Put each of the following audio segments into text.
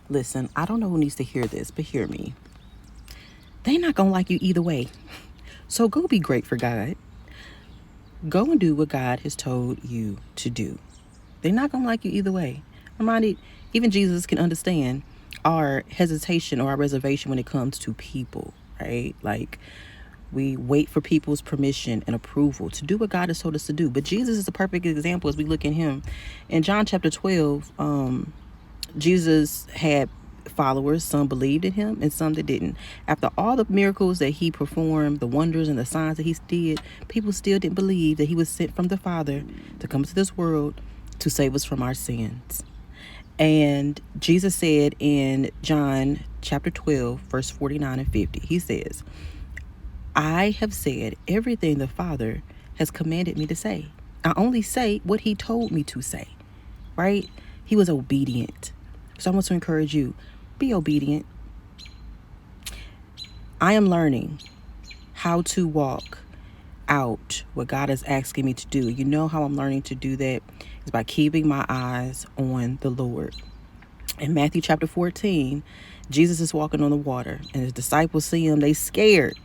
Listen, I don't know who needs to hear this, but hear me. They not gonna like you either way. So go be great for God. Go and do what God has told you to do. They're not gonna like you either way. Reminded, even Jesus can understand our hesitation or our reservation when it comes to people, right? Like we wait for people's permission and approval to do what God has told us to do. But Jesus is a perfect example as we look at him. In John chapter 12, Jesus had followers. Some believed in him and some that didn't. After all the miracles that he performed, the wonders and the signs that he did, people still didn't believe that he was sent from the Father to come to this world to save us from our sins. And Jesus said in John chapter 12, verse 49 and 50, he says, I have said everything the Father has commanded me to say. I only say what he told me to say, right? He was obedient. So I want to encourage you, be obedient. I am learning how to walk out what God is asking me to do. You know how I'm learning to do that is by keeping my eyes on the Lord. In Matthew chapter 14, Jesus is walking on the water and his disciples see him. They scared.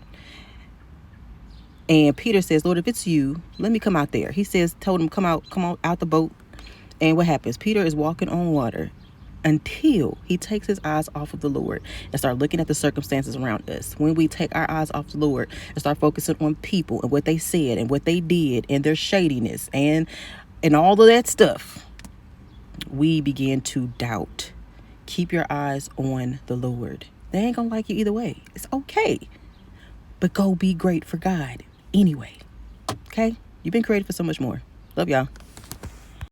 And Peter says, Lord, if it's you, let me come out there. He says, told him, come out the boat. And what happens? Peter is walking on water until he takes his eyes off of the Lord and start looking at the circumstances around us. When we take our eyes off the Lord and start focusing on people and what they said and what they did and their shadiness and all of that stuff, we begin to doubt. Keep your eyes on the Lord. They ain't gonna like you either way. It's okay. But go be great for God anyway. Okay? You've been created for so much more. Love y'all.